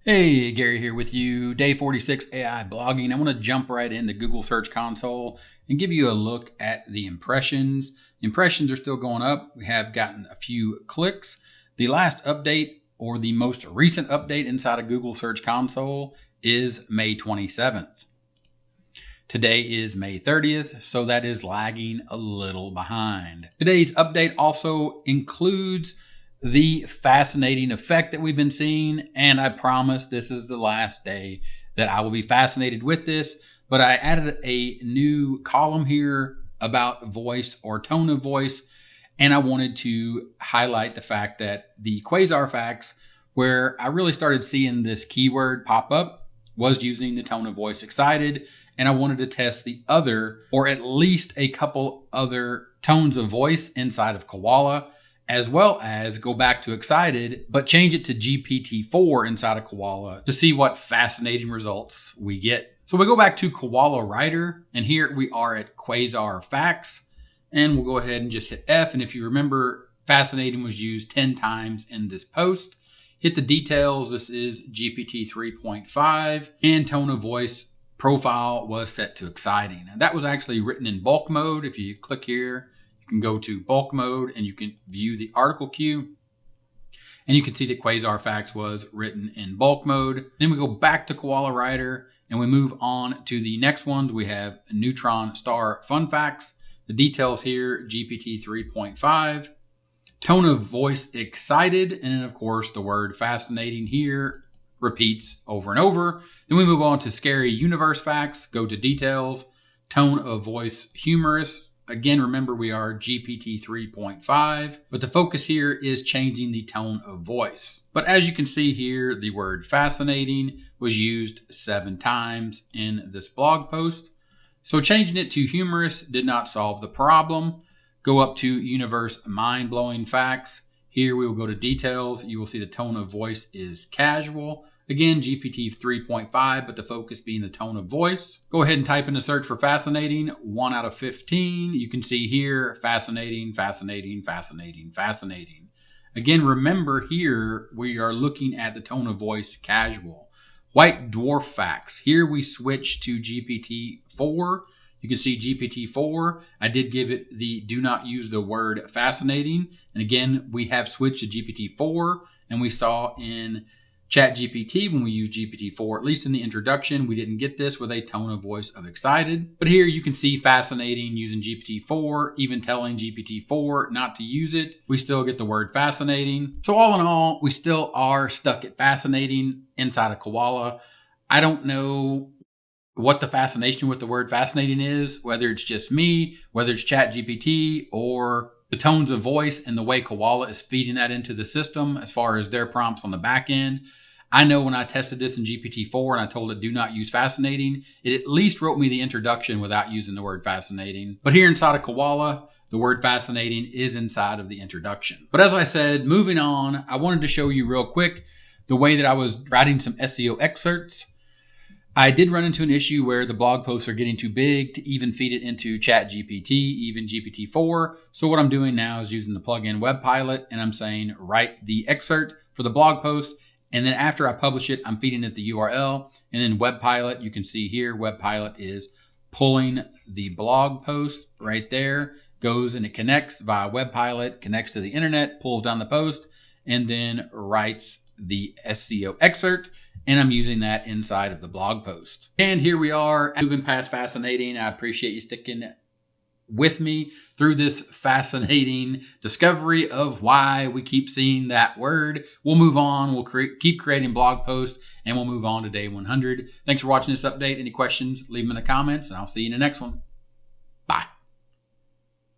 Hey, Gary here with you. Day 46 AI blogging. I want to jump right into Google Search Console and give you a look at the impressions. Impressions are still going up. We have gotten a few clicks. The last update, or the most recent update inside of Google Search Console, is May 27th. Today is May 30th, so that is lagging a little behind. Today's update also includes the fascinating effect that we've been seeing, and I promise this is the last day that I will be fascinated with this, but I added a new column here about voice or tone of voice, and I wanted to highlight the fact that the Quasar facts, where I really started seeing this keyword pop up, was using the tone of voice excited, and I wanted to test the other, or at least a couple other tones of voice inside of Koala, as well as go back to excited, but change it to GPT-4 inside of Koala to see what fascinating results we get. So we go back to KoalaWriter, and here we are at Quasar Facts, and we'll go ahead and just hit F. And if you remember, fascinating was used 10 times in this post. Hit the details. This is GPT 3.5, and tone of voice profile was set to exciting. And that was actually written in bulk mode. If you click here, you can go to bulk mode and you can view the article queue. And you can see that Quasar Facts was written in bulk mode. Then we go back to KoalaWriter and we move on to the next ones. We have Neutron Star Fun Facts. The details here, GPT 3.5. Tone of voice excited. And then of course the word fascinating here repeats over and over. Then we move on to Scary Universe Facts. Go to details. Tone of voice humorous. Again, remember we are GPT 3.5, but the focus here is changing the tone of voice. But as you can see here, the word fascinating was used 7 times in this blog post. So changing it to humorous did not solve the problem. Go up to universe mind-blowing facts. Here we will go to details. You will see the tone of voice is casual. Again, GPT 3.5, but the focus being the tone of voice. Go ahead and type in the search for fascinating, 1 out of 15. You can see here, fascinating, fascinating, fascinating, fascinating. Again, remember here, we are looking at the tone of voice casual. White dwarf facts. Here we switch to GPT-4. You can see GPT-4. I did give it the do not use the word fascinating. And again, we have switched to GPT-4, and we saw in ChatGPT, when we use GPT-4, at least in the introduction, we didn't get this with a tone of voice of excited. But here you can see fascinating using GPT-4, even telling GPT-4 not to use it. We still get the word fascinating. So all in all, we still are stuck at fascinating inside of Koala. I don't know what the fascination with the word fascinating is, whether it's just me, whether it's ChatGPT, or the tones of voice and the way Koala is feeding that into the system as far as their prompts on the back end. I know when I tested this in GPT-4 and I told it do not use fascinating, it at least wrote me the introduction without using the word fascinating. But here inside of Koala, the word fascinating is inside of the introduction. But as I said, moving on, I wanted to show you real quick the way that I was writing some SEO excerpts. I did run into an issue where the blog posts are getting too big to even feed it into ChatGPT, even GPT-4. So what I'm doing now is using the plugin WebPilot, and I'm saying write the excerpt for the blog post. And then after I publish it, I'm feeding it the URL. And then WebPilot, you can see here, WebPilot is pulling the blog post right there, goes and it connects via WebPilot, connects to the internet, pulls down the post, and then writes the SEO excerpt. And I'm using that inside of the blog post. And here we are moving past fascinating. I appreciate you sticking with me through this fascinating discovery of why we keep seeing that word. We'll move on. We'll keep creating blog posts, and we'll move on to day 100. Thanks for watching this update. Any questions, leave them in the comments, and I'll see you in the next one.